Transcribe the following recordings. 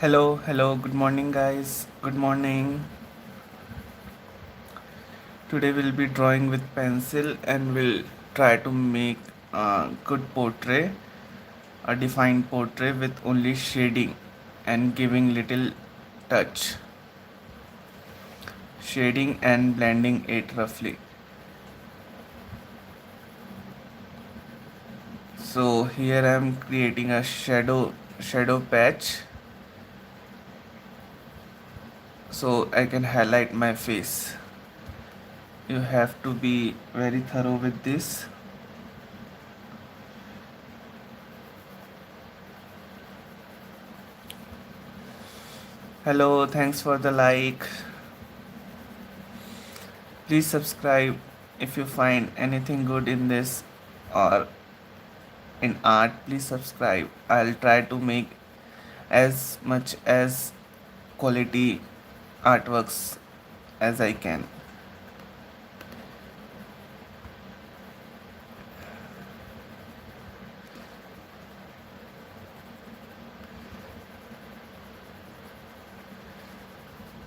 Hello, good morning, guys. Good morning. Today we'll be drawing with pencil and we'll try to make a good portrait, a defined portrait with only shading and giving little touch, shading and blending it roughly. So here I'm creating a shadow patch so I can highlight my face. You have to be very thorough with this. Hello, thanks for the like. Please subscribe if you find anything good in this or in art. Please subscribe. I'll try to make as much as quality artworks as I can.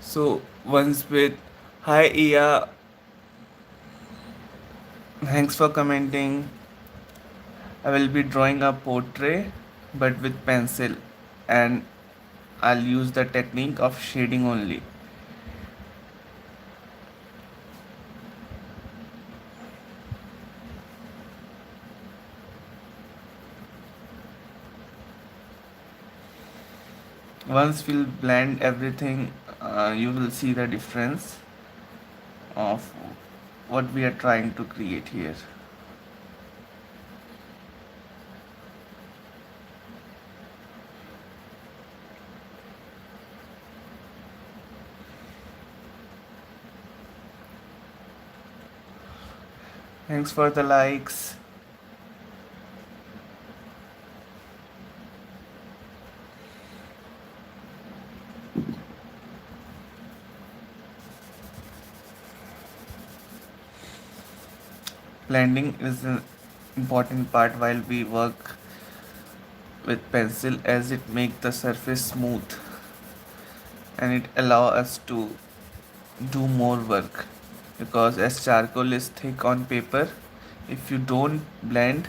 So once with hi Iya, thanks for commenting. I will be drawing a portrait but with pencil and I'll use the technique of shading only. Once we'll blend everything, you will see the difference of what we are trying to create here. Thanks for the likes. Blending is an important part while we work with pencil as it makes the surface smooth and it allow us to do more work because as charcoal is thick on paper, if you don't blend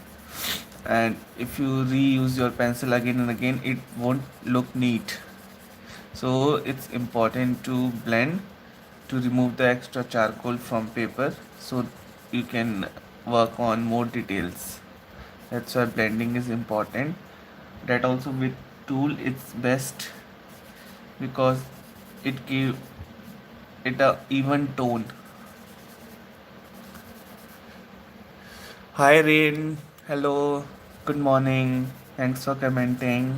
and if you reuse your pencil again and again, it won't look neat. So it's important to blend to remove the extra charcoal from paper so you can work on more details. That's why blending is important. That also with tool it's best because it give it a even tone. Hi Rain, hello, good morning. Thanks for commenting.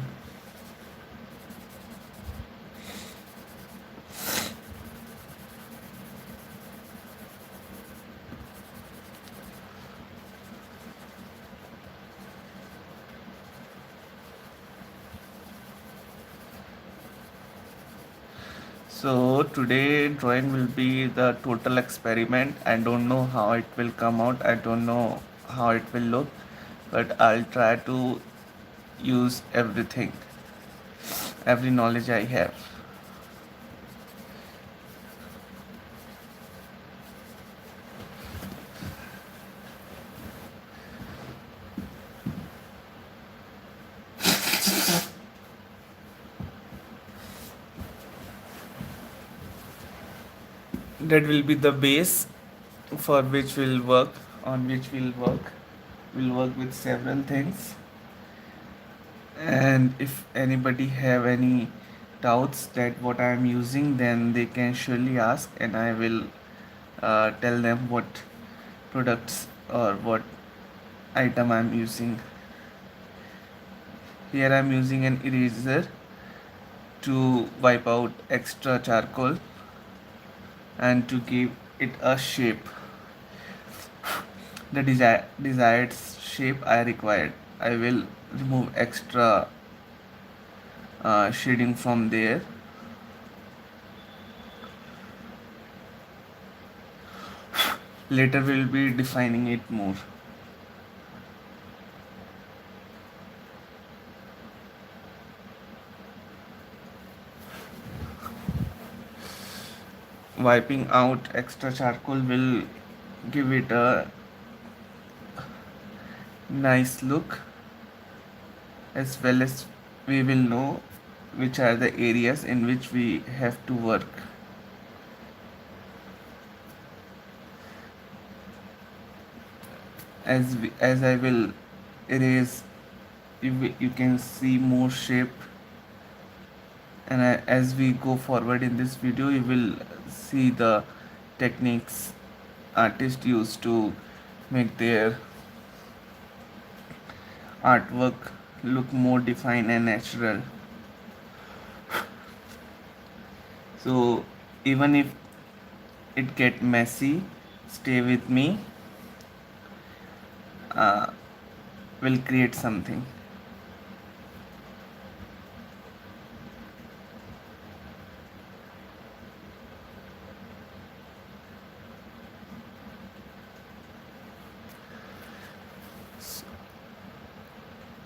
So today drawing will be the total experiment. I don't know how it will come out. I don't know how it will look, but I'll try to use everything, every knowledge I have. That will be the base for which we'll work, on which we'll work. We'll work with several things. And if anybody have any doubts that what I am using, then they can surely ask and I will tell them what products or what item I'm using. Here I'm using an eraser to wipe out extra charcoal and to give it a shape, the desired shape I required. I will remove extra shading from there. Later we'll be defining it more. Wiping out extra charcoal will give it a nice look, as well as we will know which are the areas in which we have to work. As I will erase, you can see more shape, and as we go forward in this video you will see the techniques artists use to make their artwork look more defined and natural. So even if it get messy, stay with me. uh, we'll create something.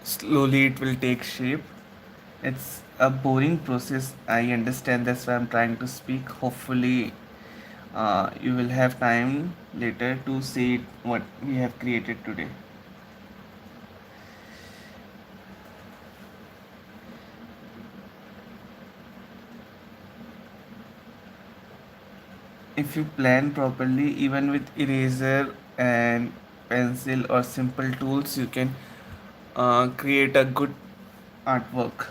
Slowly it will take shape. It's a boring process, I understand, that's why I'm trying to speak. Hopefully you will have time later to see what we have created today. If you plan properly, even with eraser and pencil or simple tools, you can create a good artwork.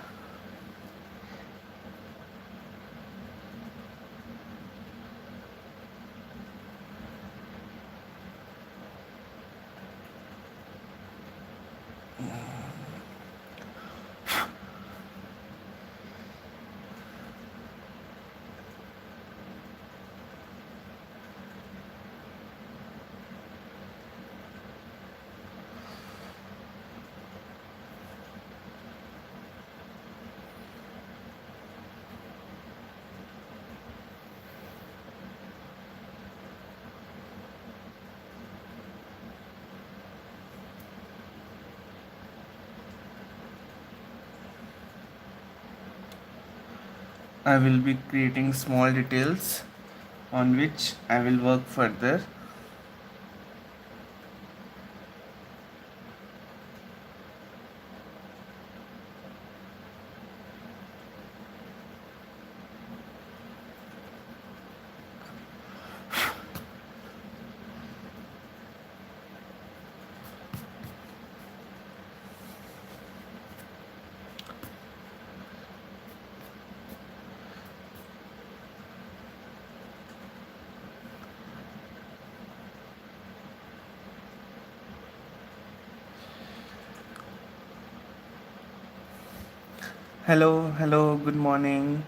I will be creating small details on which I will work further. Hello, good morning.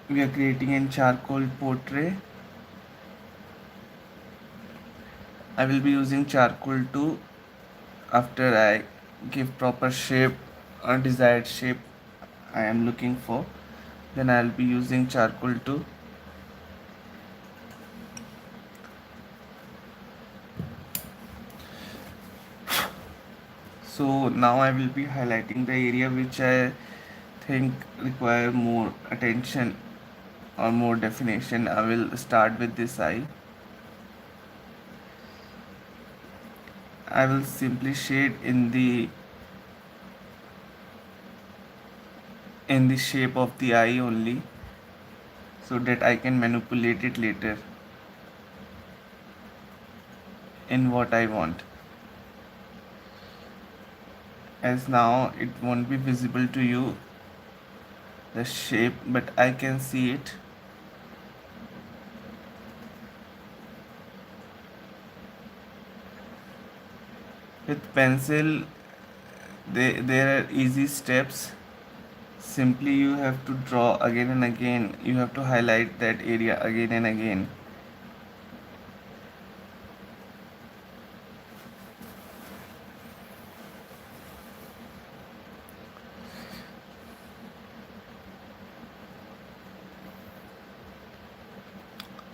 We are creating a charcoal portrait. I will be using charcoal too after I give proper shape or desired shape I am looking for. Then I'll be using charcoal too. So now I will be highlighting the area which I think require more attention or more definition. I will start with this eye. I will simply shade in the shape of the eye only, so that I can manipulate it later in what I want. As now it won't be visible to you the shape, but I can see it. With pencil there are easy steps. Simply you have to draw again and again, you have to highlight that area again and again.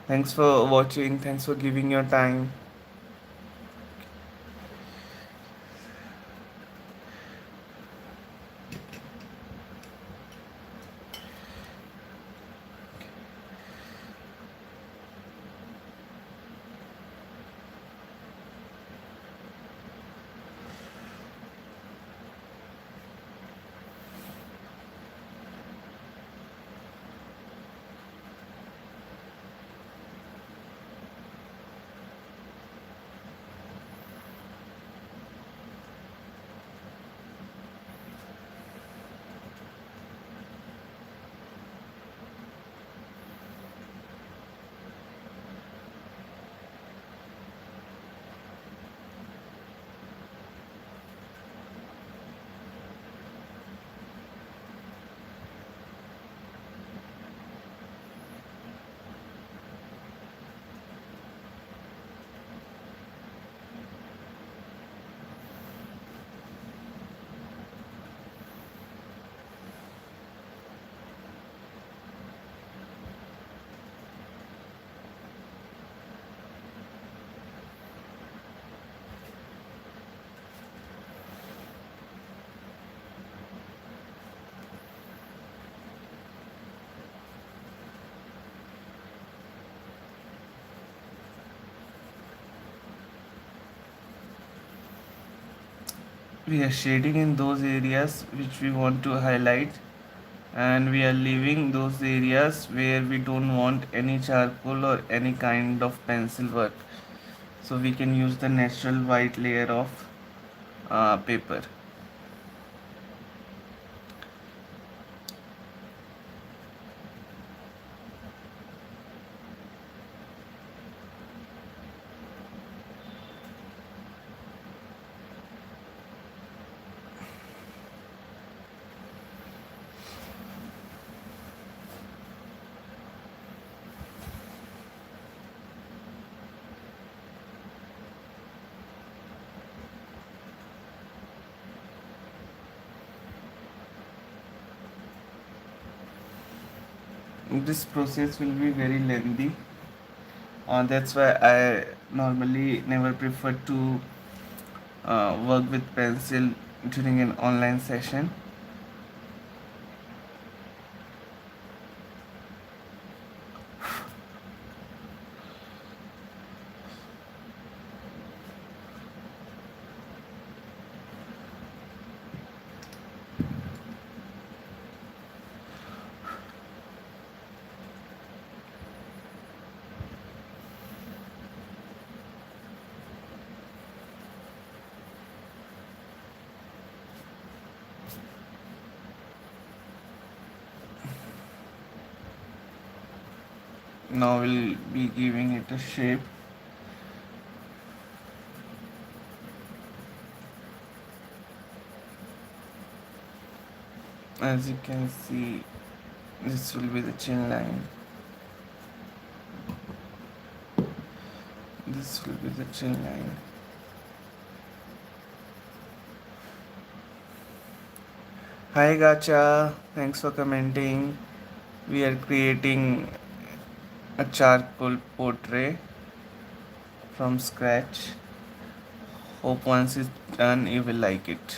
Thanks for watching, thanks for giving your time. We are shading in those areas which we want to highlight, and we are leaving those areas where we don't want any charcoal or any kind of pencil work, so we can use the natural white layer of paper. This process will be very lengthy. That's why I normally never prefer to work with pencil during an online session. Now we'll be giving it a shape. As you can see, this will be the chin line. This will be the chin line. Hi Gacha, thanks for commenting. We are creating a charcoal portrait from scratch. Hope once it's done you will like it.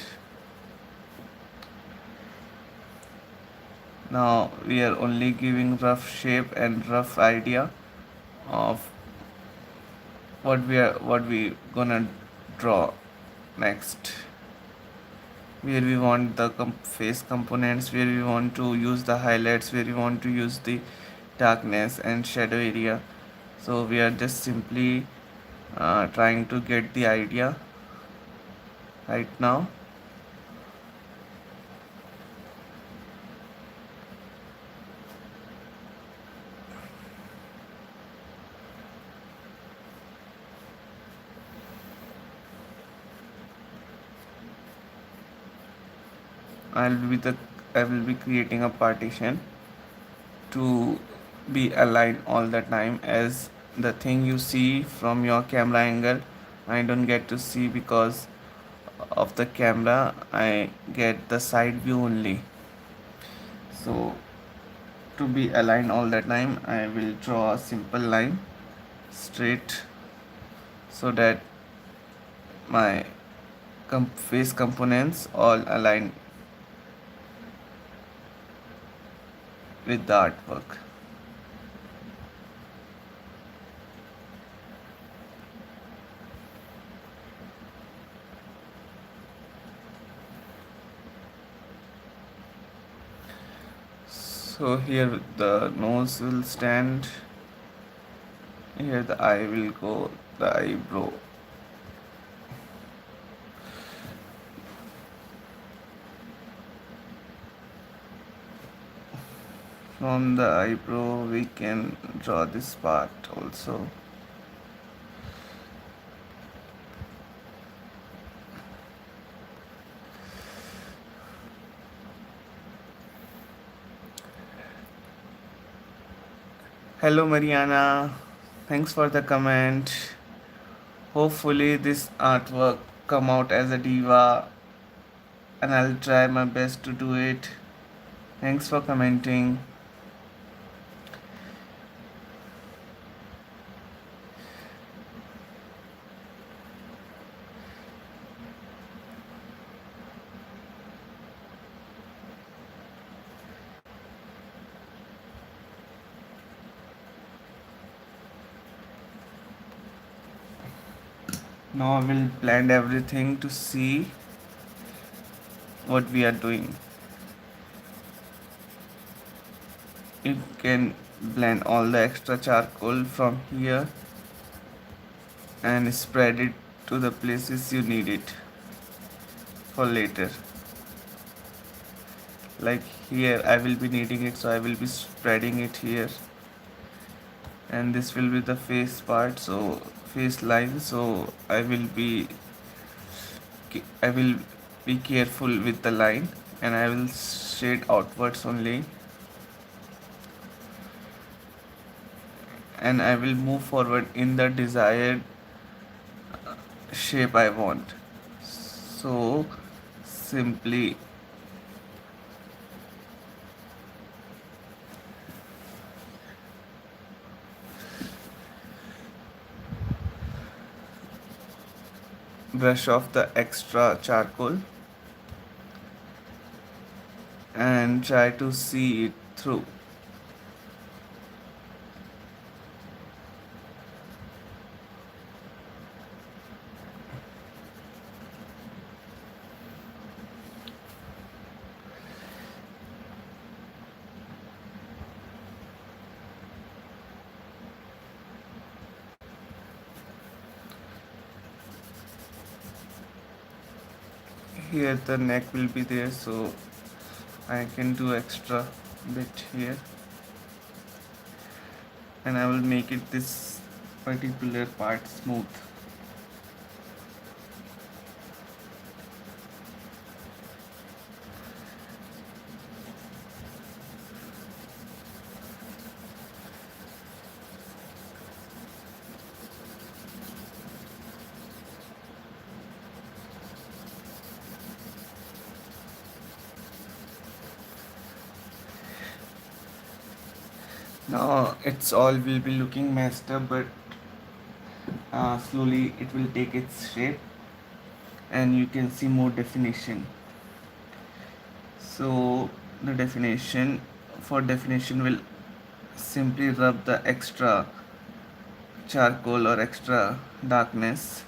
Now we are only giving rough shape and rough idea of what we gonna draw next. Where we want the face components, where we want to use the highlights, where we want to use the darkness and shadow area. So we are just simply trying to get the idea right now. I'll be the I will be creating a partition to be aligned all the time, as the thing you see from your camera angle I don't get to see because of the camera. I get the side view only. So to be aligned all the time I will draw a simple line straight, so that my face components all align with the artwork. So here the nose will stand, here the eye will go, the eyebrow. From the eyebrow we can draw this part also. Hello Mariana, thanks for the comment. Hopefully this artwork come out as a diva, and I'll try my best to do it. Thanks for commenting. Now I will blend everything to see what we are doing. You can blend all the extra charcoal from here and spread it to the places you need it for later. Like here I will be needing it, so I will be spreading it here, and this will be the face part, so face line. So I will be careful with the line, and I will shade outwards only, and I will move forward in the desired shape I want. So simply brush off the extra charcoal and try to see it through. Here the neck will be there, so I can do extra bit here, and I will make it this particular part smooth. Now it's all will be looking messed up, but slowly it will take its shape and you can see more definition. So the definition, for definition, will simply rub the extra charcoal or extra darkness.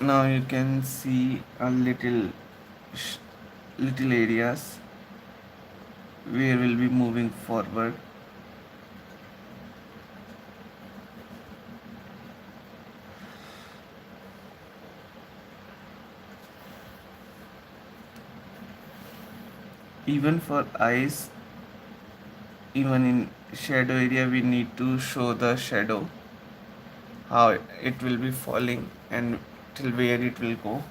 Now you can see a little areas where we'll be moving forward. Even for eyes, even in shadow area, we need to show the shadow, how it will be falling and till where it will go.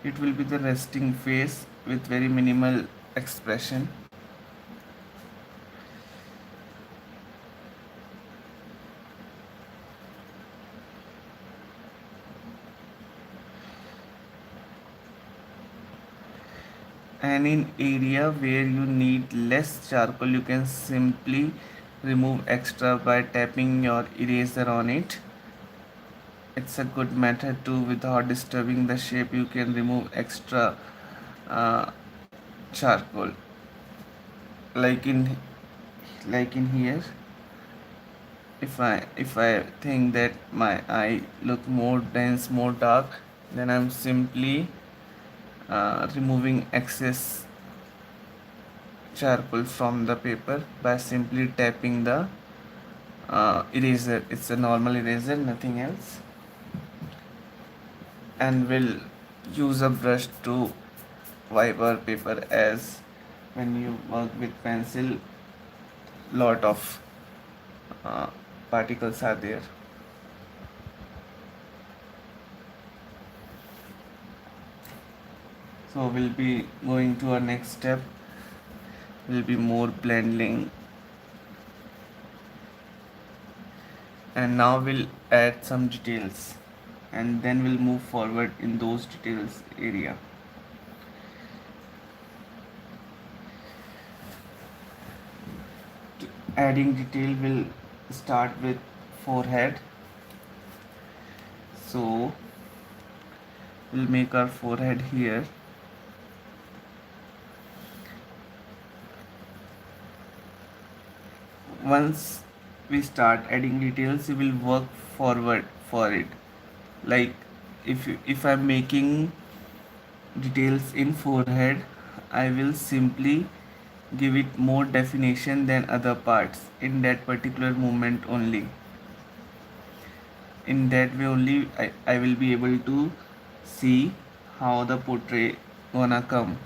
It will be the resting face with very minimal expression. And in area where you need less charcoal, you can simply remove extra by tapping your eraser on it. It's a good method too. Without disturbing the shape, you can remove extra uh, charcoal, like in here. If I think that my eye look more dense, more dark, then I'm simply removing excess charcoal from the paper by simply tapping the eraser. It's a normal eraser, nothing else. And we'll use a brush to wipe our paper, as when you work with pencil, lot of uh, particles are there. So we'll be going to our next step, will be more blending. And now we'll add some details and then we'll move forward in those details area. Adding detail will start with forehead. So we'll make our forehead here. Once we start adding details, we will work forward for it. Like if I'm making details in forehead, I will simply give it more definition than other parts in that particular moment only. In that way only I will be able to see how the portrait gonna come.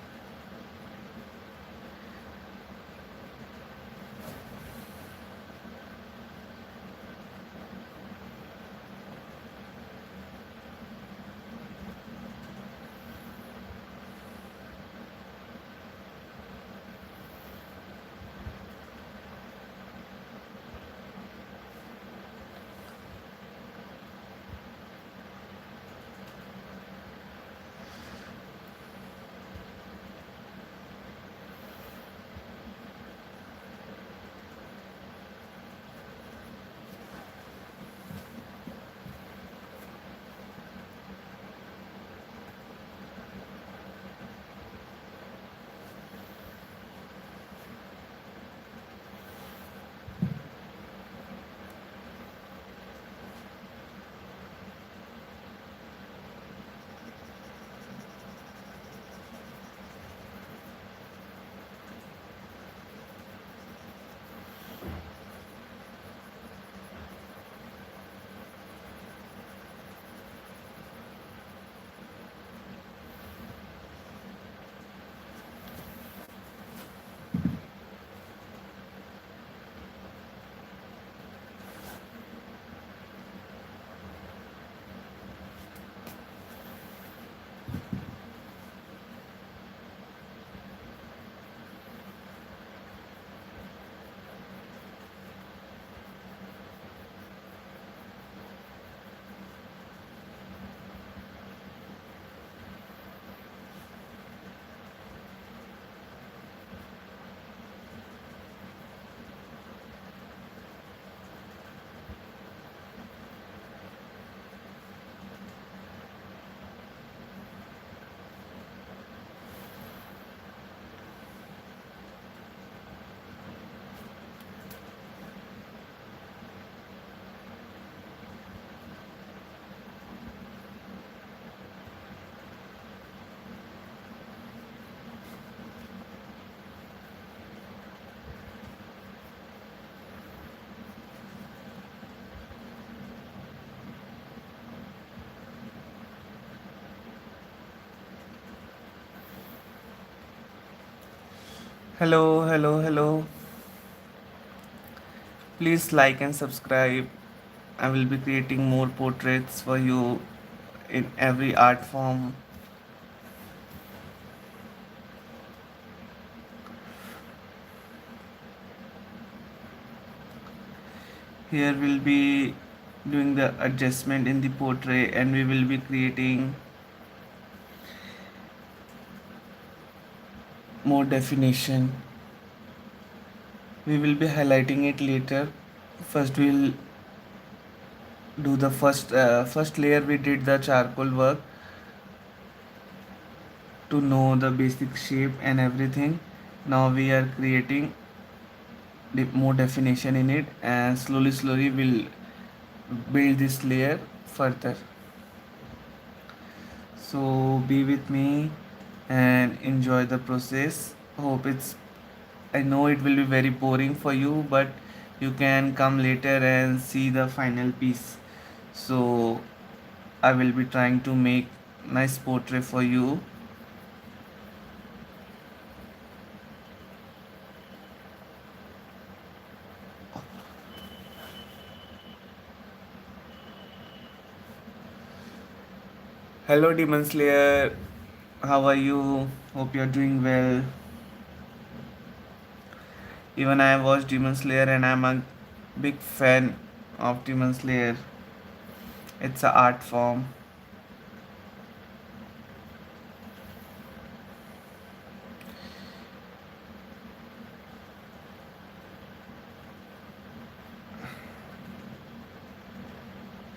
Hello, hello, hello. Please like and subscribe. I will be creating more portraits for you in every art form. Here we'll be doing the adjustment in the portrait and we will be creating more definition. We will be highlighting it later. First we'll do the first layer. We did the charcoal work to know the basic shape and everything. Now we are creating more definition in it and slowly we'll build this layer further. So be with me and enjoy the process. Hope it's I know it will be very boring for you, but you can come later and see the final piece. So I will be trying to make nice portrait for you. Hello Demon Slayer, how are you? Hope you're doing well. Even I watched Demon Slayer and I'm a big fan of Demon Slayer. It's a art form.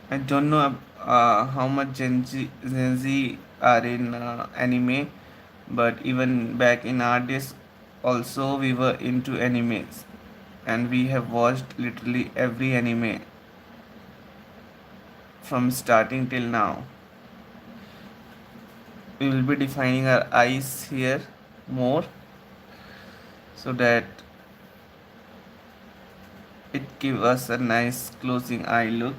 I don't know how much Gen Z are in anime, but even back in our days, also we were into animes, and we have watched literally every anime from starting till now. We will be defining our eyes here more so that it give us a nice closing eye look.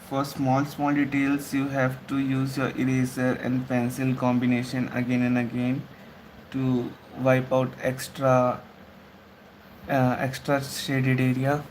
For small details, you have to use your eraser and pencil combination again and again to wipe out extra shaded area.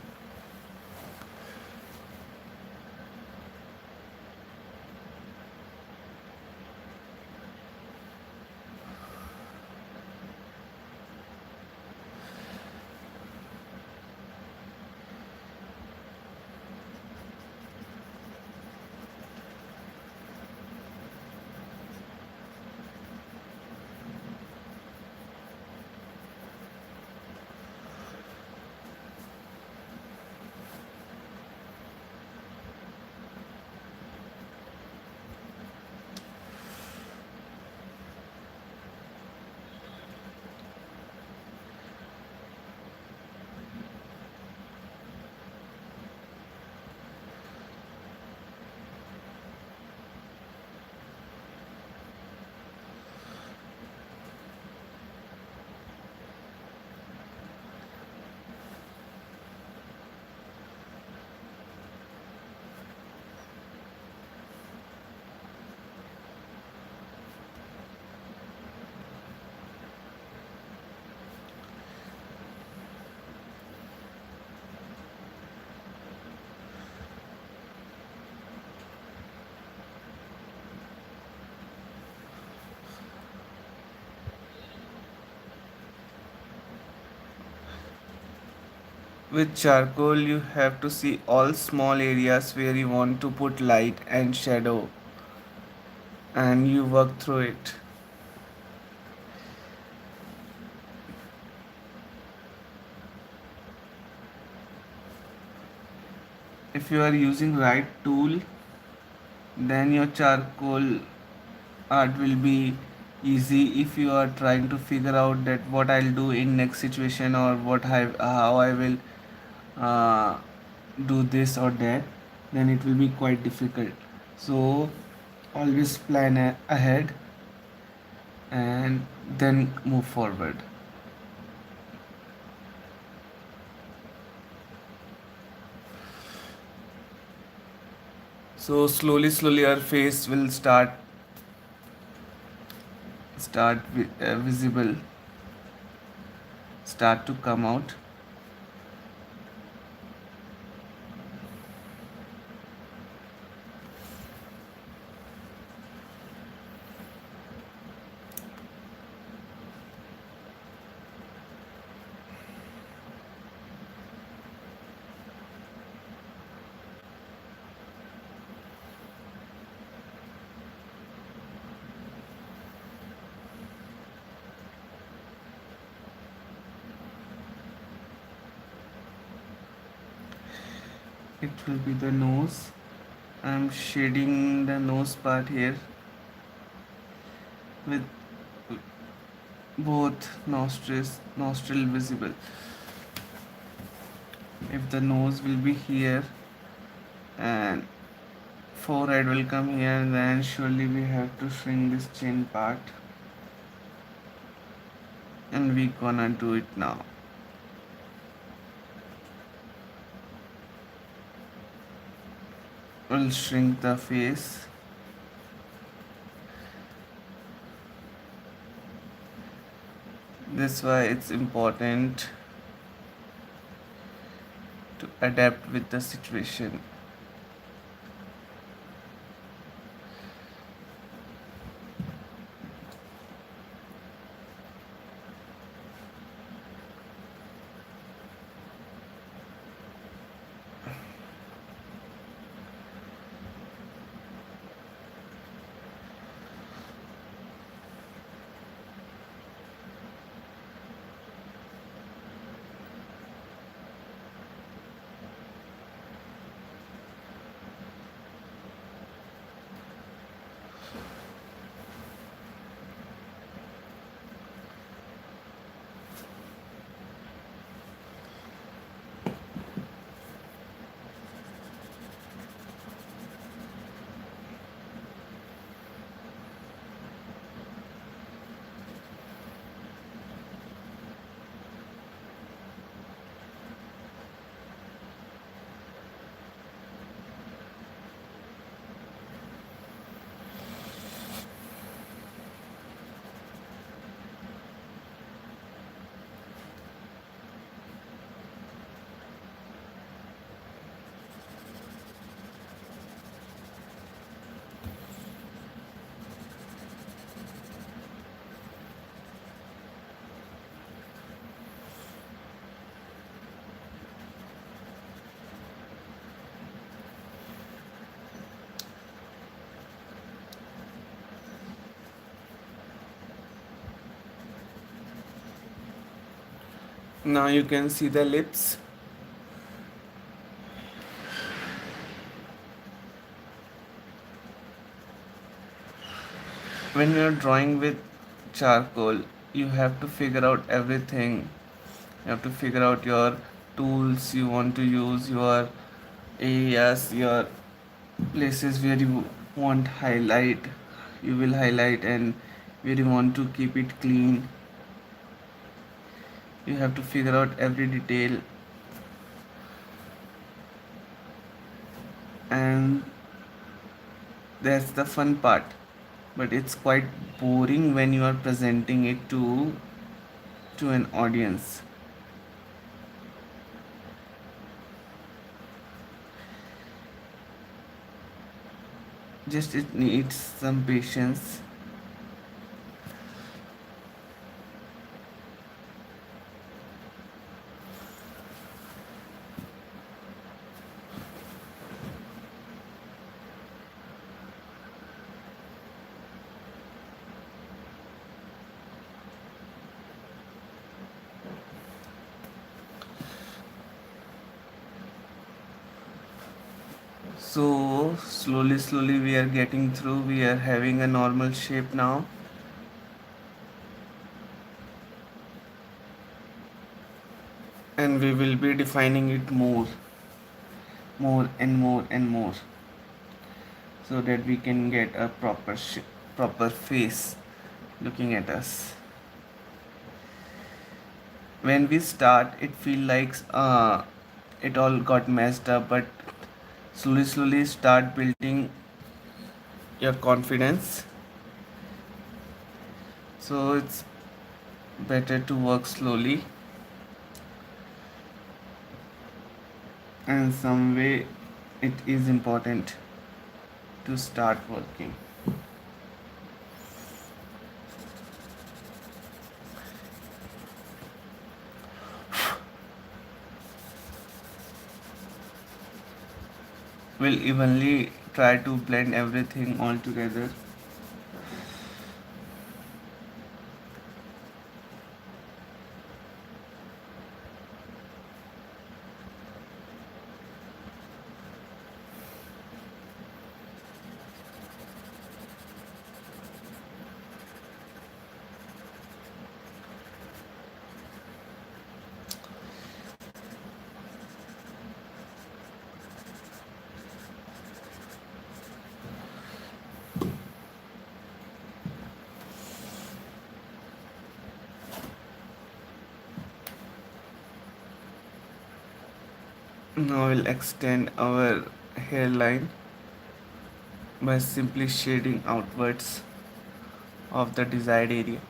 With charcoal, you have to see all small areas where you want to put light and shadow, and you work through it. If you are using right tool, then your charcoal art will be easy. If you are trying to figure out that what I'll do in next situation, or how I will uh, do this or that, then it will be quite difficult. So always plan ahead and then move forward. So slowly our face will visible, start to come out. It will be the nose. I'm shading the nose part here with both nostril visible. If the nose will be here and forehead will come here, then surely we have to shrink this chin part. And we gonna do it now. We'll shrink the face. That's why it's important to adapt with the situation. Now you can see the lips. When you're drawing with charcoal, you have to figure out everything. You have to figure out your tools you want to use, your areas, your places where you want highlight, you will highlight, and where you want to keep it clean. You have to figure out every detail, and that's the fun part. But it's quite boring when you are presenting it to an audience. Just it needs some patience. So slowly we are getting through. We are having a normal shape now. And we will be defining it more and more and more, so that we can get a proper face looking at us. When we start, it feel like it all got messed up, but slowly start building your confidence. So it's better to work slowly, and some way it is important to start working. We'll evenly try to blend everything all together. Now we'll extend our hairline by simply shading outwards of the desired area.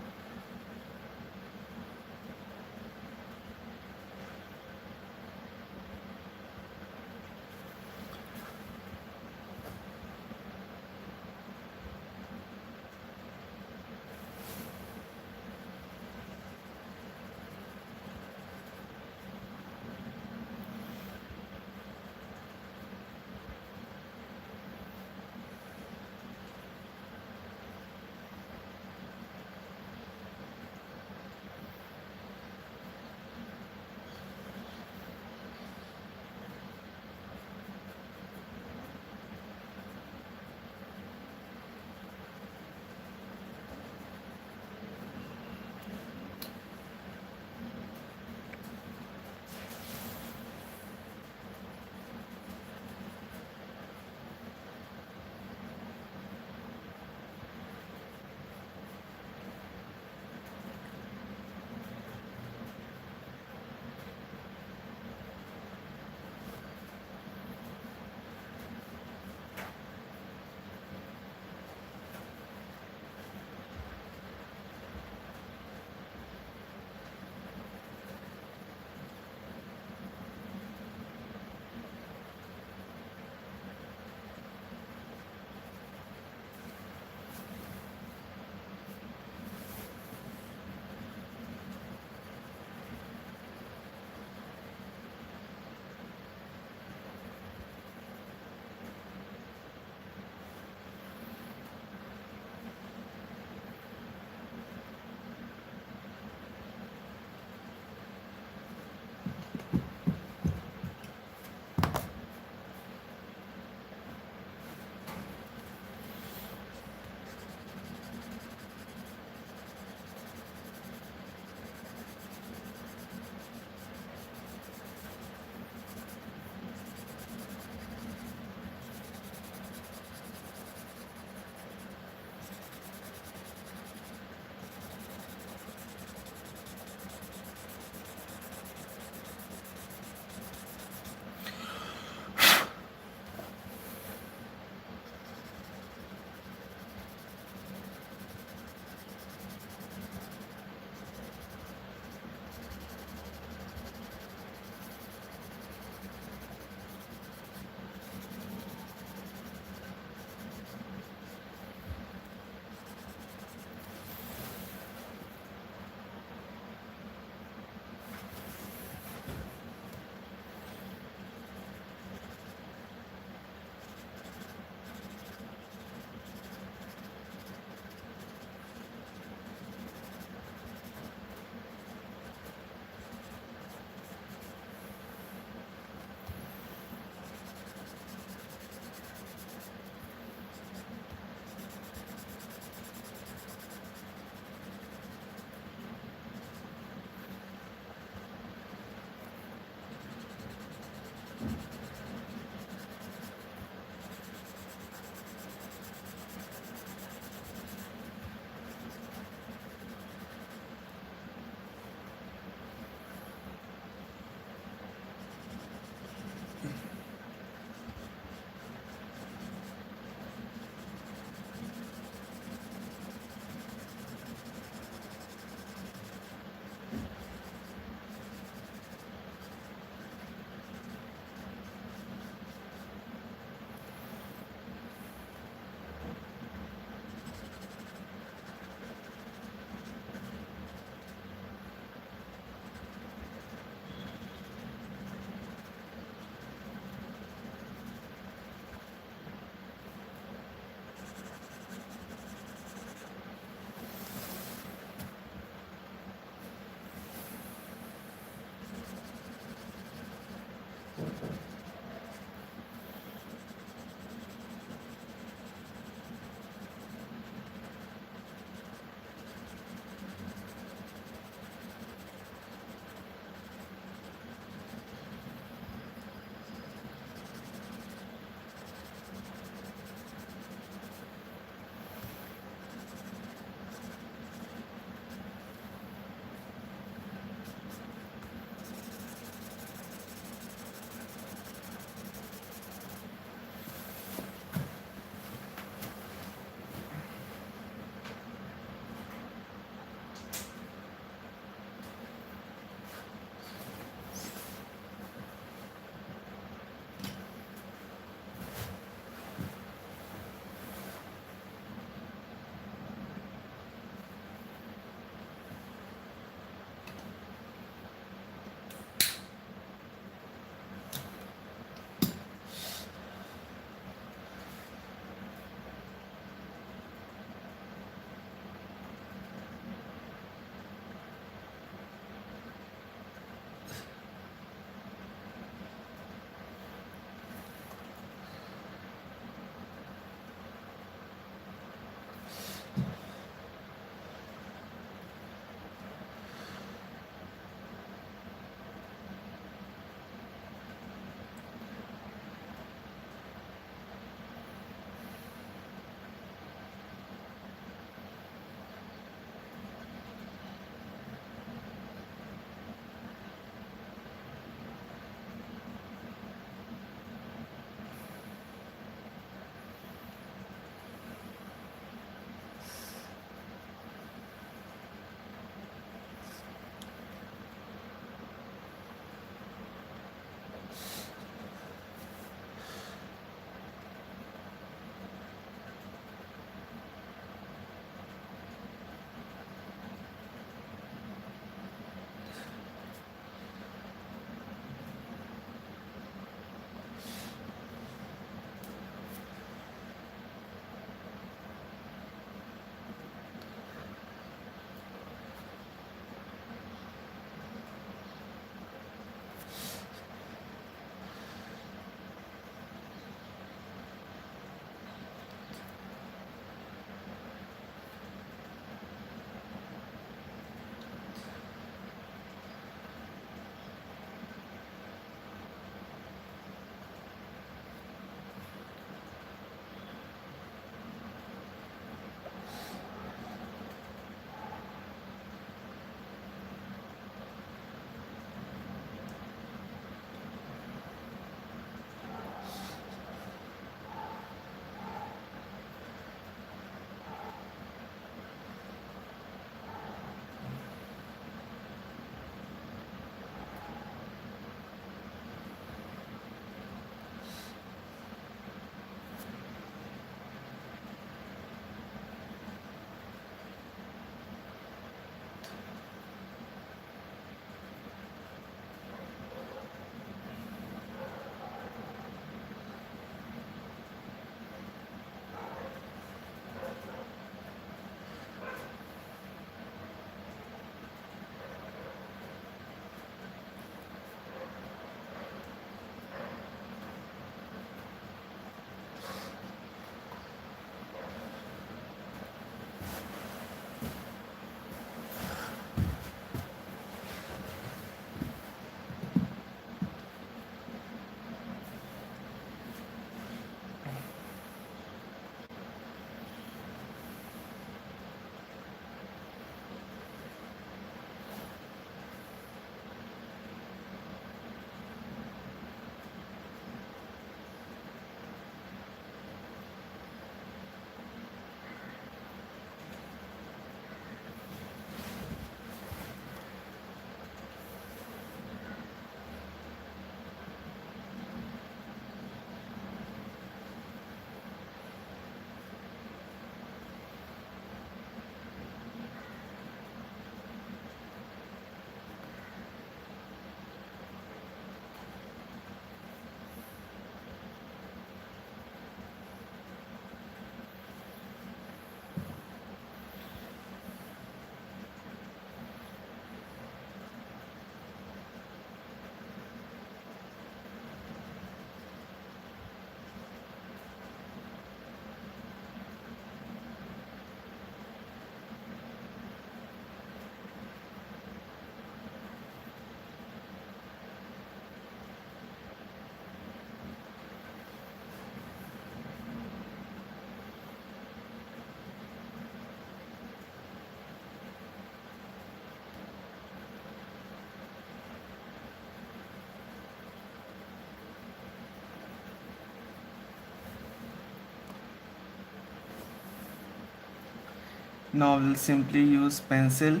Now we'll simply use pencil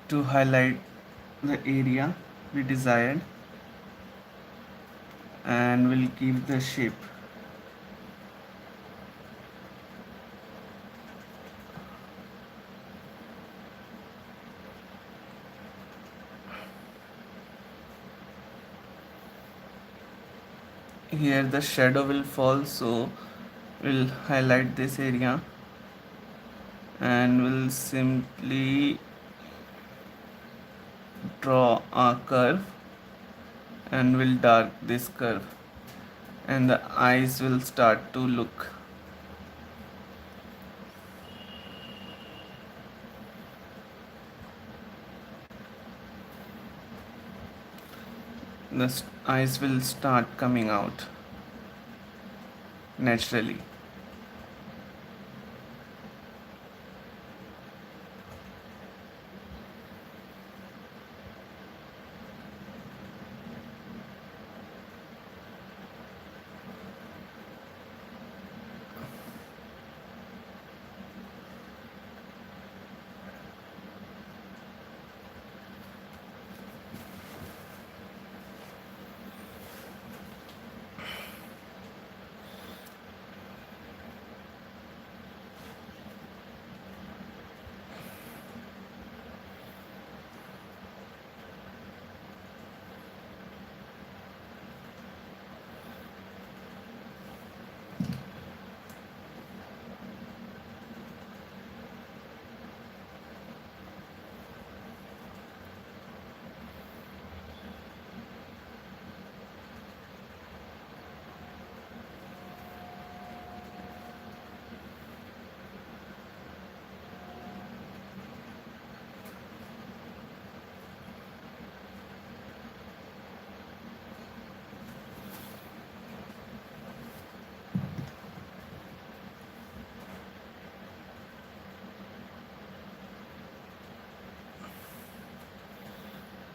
to highlight the area we desired, and we'll give the shape. Here the shadow will fall, so we'll highlight this area and we'll simply draw a curve and we'll dark this curve, and the eyes will start to look. The eyes will start coming out naturally.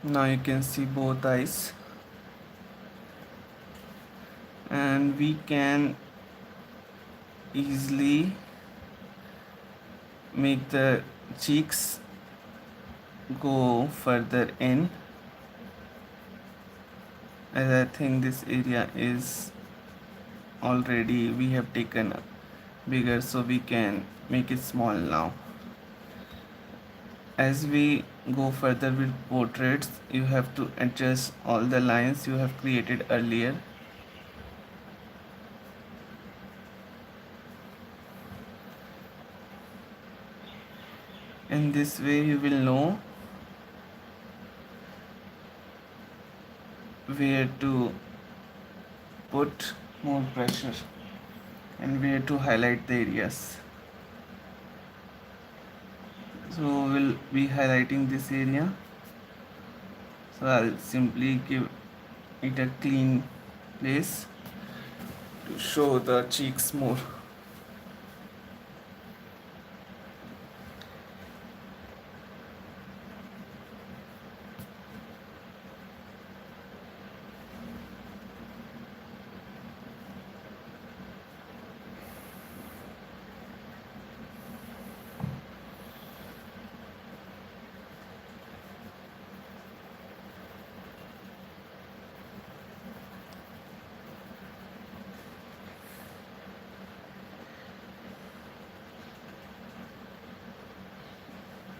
Now you can see both eyes, and we can easily make the cheeks go further in, as I think this area is already we have taken bigger, so we can make it small now. As we go further with portraits, you have to adjust all the lines you have created earlier. In this way you will know where to put more pressure and where to highlight the areas. So we'll be highlighting this area, so I'll simply give it a clean place to show the cheeks more.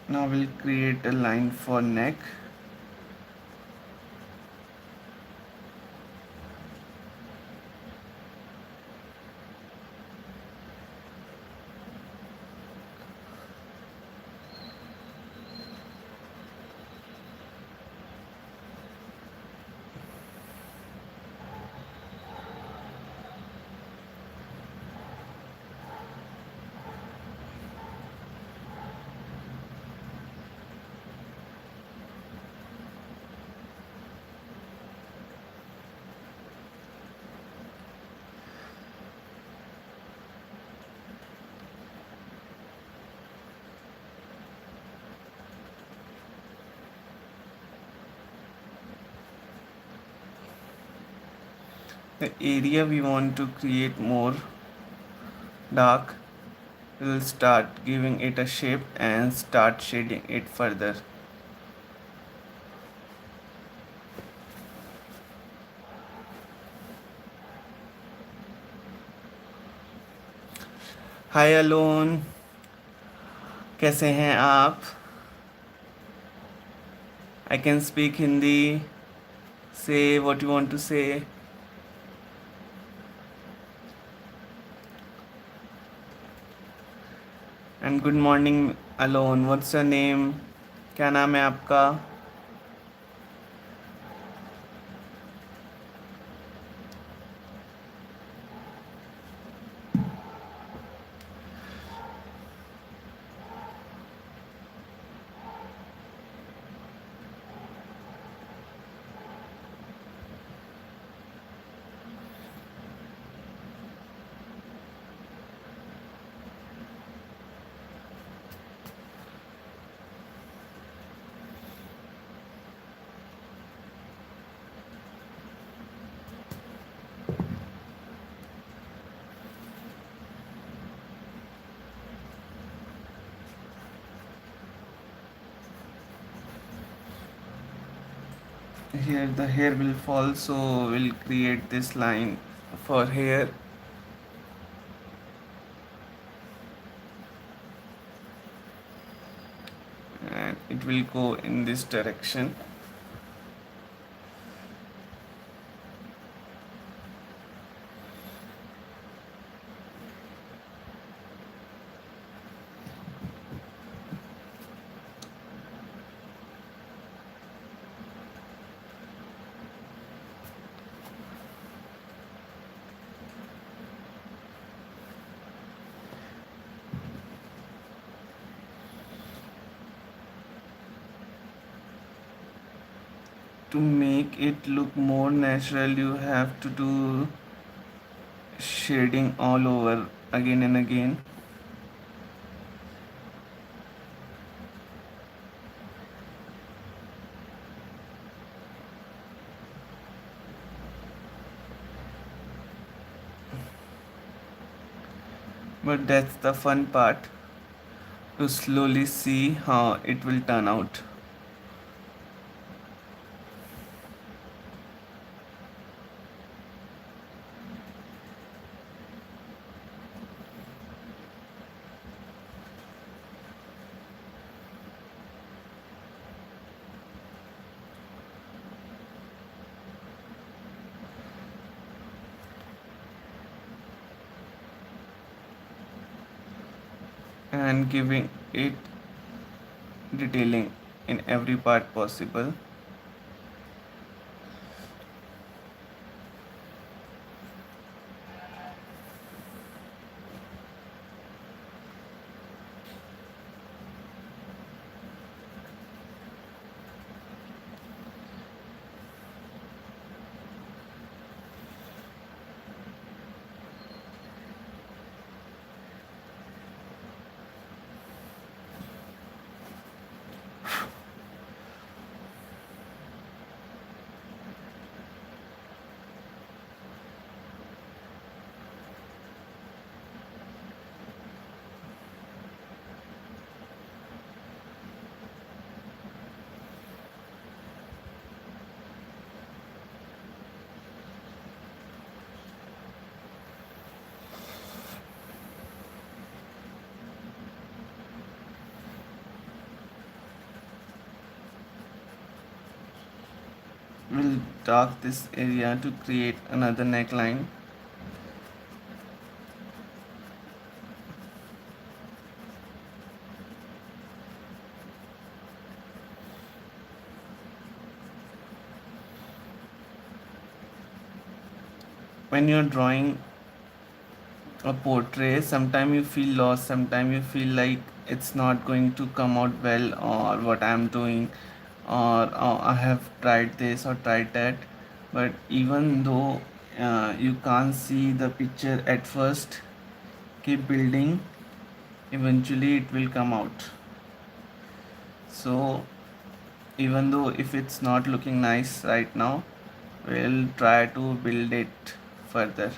Now we'll create a line for neck. The area we want to create more dark, We'll start giving it a shape and start shading it further. Hi Alone, कैसे हैं आप? I can speak Hindi. Say what you want to say. And good morning Alone. What's your name? क्या नाम है आपका? Here the hair will fall, so we'll create this line for hair, and it will go in this direction. To make it look more natural, you have to do shading all over again and again. But that's the fun part, to slowly see how it will turn out. And giving it detailing in every part possible. We'll dark this area to create another neckline. When you're drawing a portrait, sometimes you feel lost, sometimes you feel like it's not going to come out well, or what I'm doing, or I have tried this or tried that. But even though you can't see the picture at first, keep building, eventually it will come out. So even though if it's not looking nice right now, we'll try to build it further.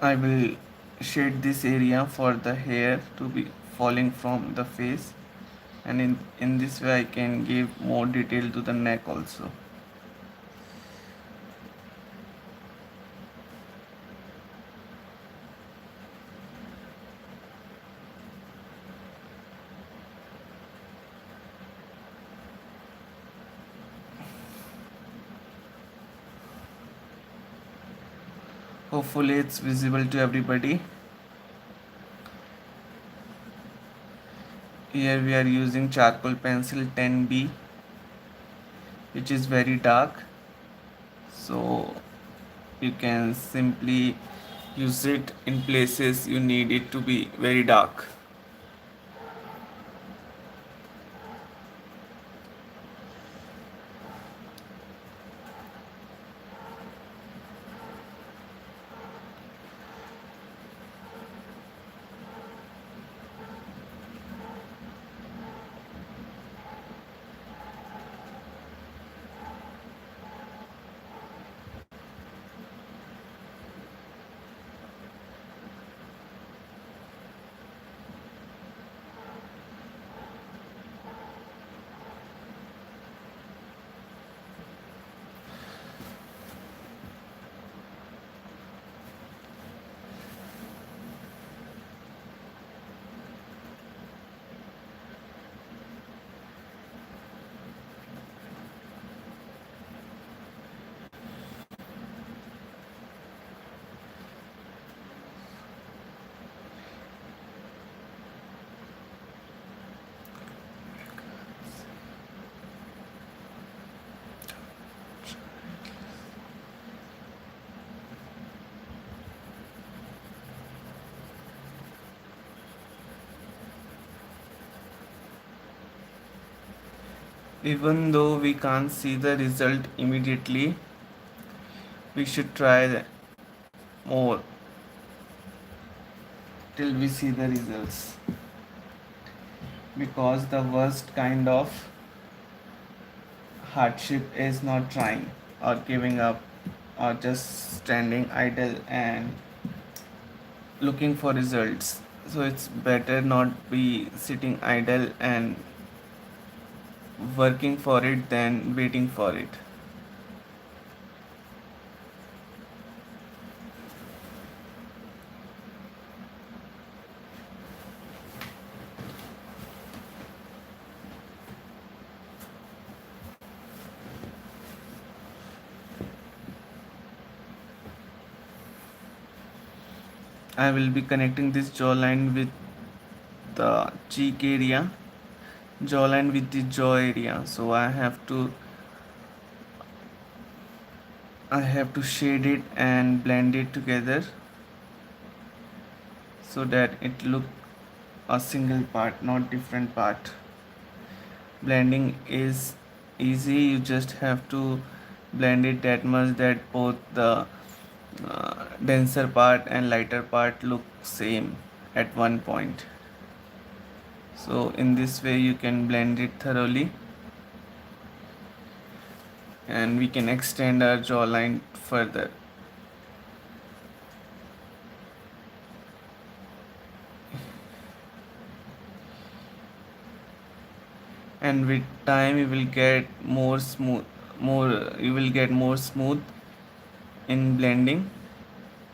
I will shade this area for the hair to be falling from the face, and in this way I can give more detail to the neck also. Hopefully it's visible to everybody. Here we are using charcoal pencil 10B, which is very dark, so you can simply use it in places you need it to be very dark. Even though we can't see the result immediately, we should try more till we see the results, because the worst kind of hardship is not trying or giving up or just standing idle and looking for results. So it's better not be sitting idle and working for it than waiting for it. I will be connecting this jawline with the cheek area, jawline with the jaw area. So I have to shade it and blend it together so that it look a single part, not different part. Blending is easy, you just have to blend it that much that both the denser part and lighter part look same at one point. So in this way you can blend it thoroughly, and we can extend our jawline further. And with time you will get more you will get more smooth in blending.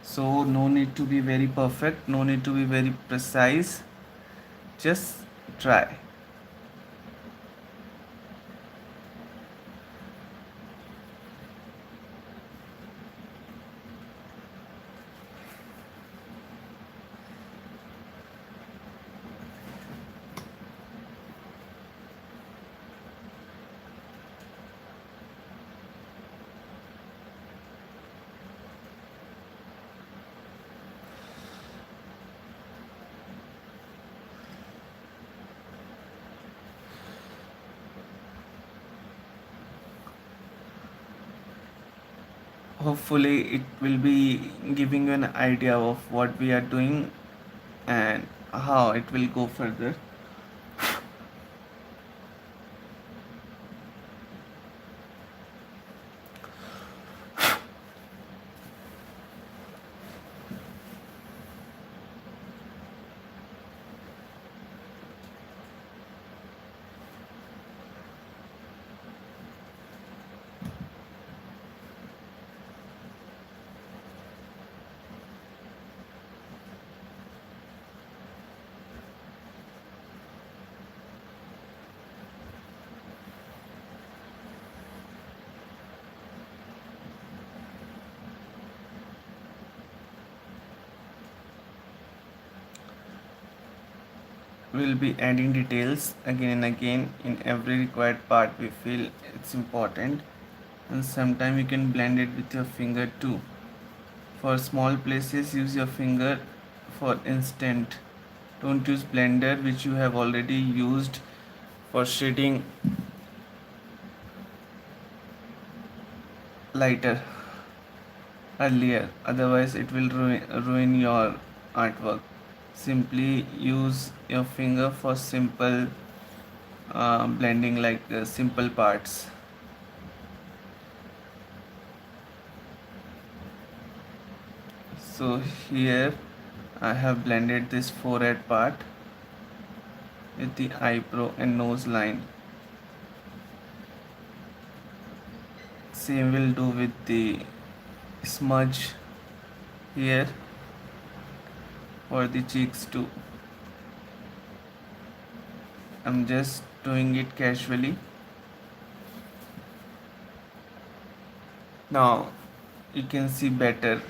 So no need to be very perfect, no need to be very precise, just try. Hopefully it will be giving you an idea of what we are doing and how it will go further. we'll be adding details again and again in every required part we feel it's important, and sometimes you can blend it with your finger too. For small places, use your finger. For instant, don't use blender which you have already used for shading lighter earlier, otherwise it will ruin your artwork. Simply use your finger for simple blending, like simple parts. So here I have blended this forehead part with the eyebrow and nose line. Same will do with the smudge here for the cheeks too. I'm just doing it casually. Now you can see better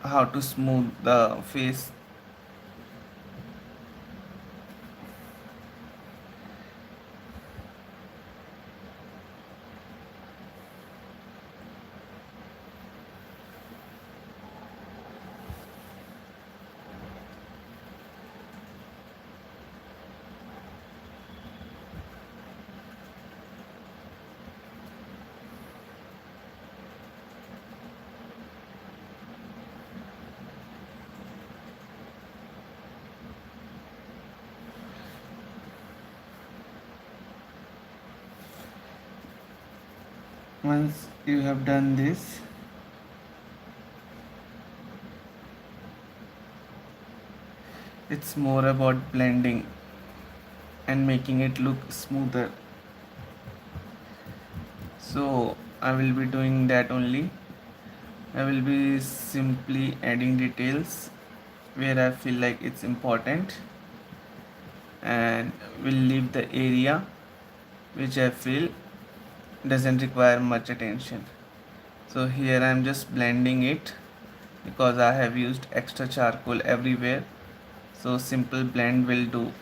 how to smooth the face. Once you have done this, it's more about blending and making it look smoother. So I will be doing that only. I will be simply adding details where I feel like it's important, and will leave the area which I feel doesn't require much attention. So here I am just blending it because I have used extra charcoal everywhere, so simple blend will do.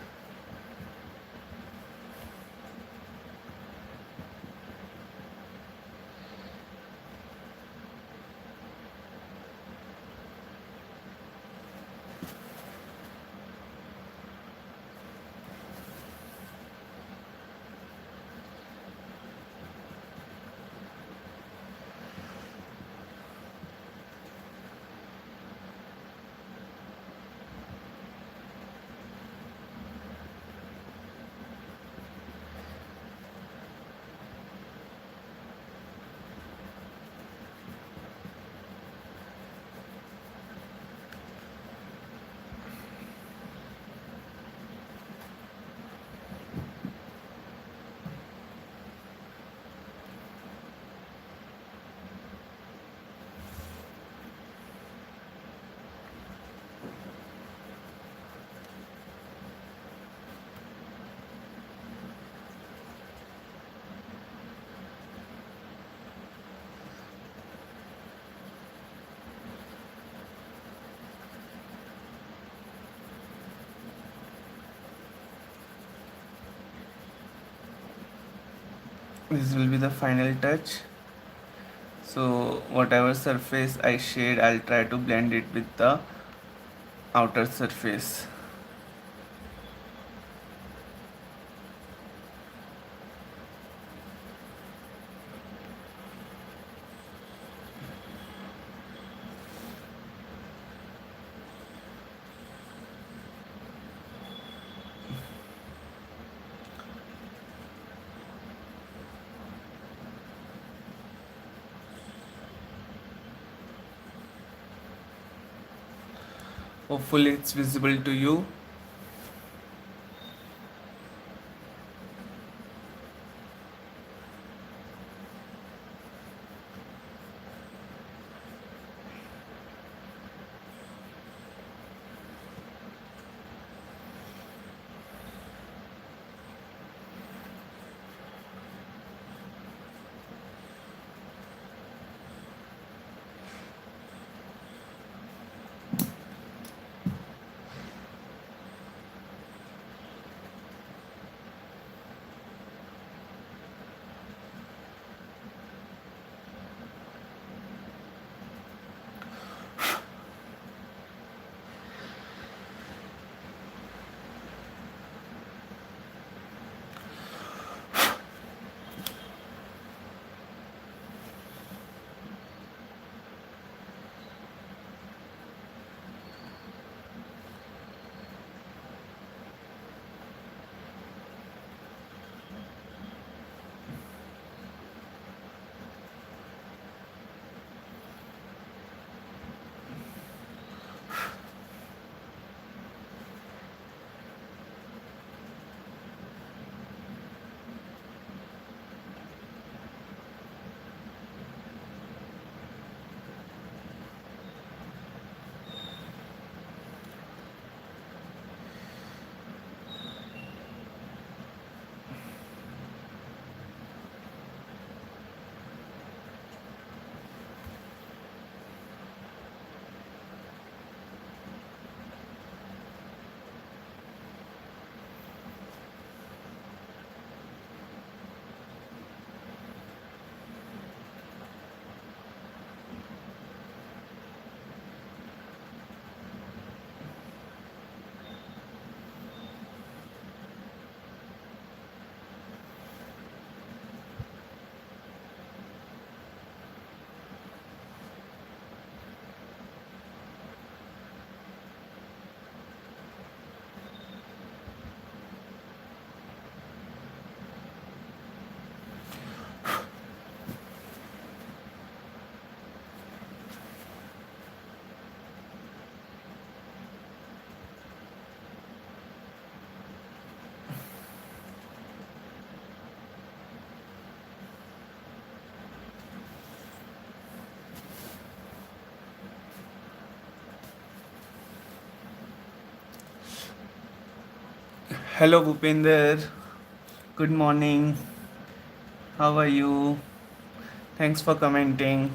This will be the final touch. So whatever surface I shade, I'll try to blend it with the outer surface. Hopefully it's visible to you. Hello Bhupinder, good morning. How are you? Thanks for commenting.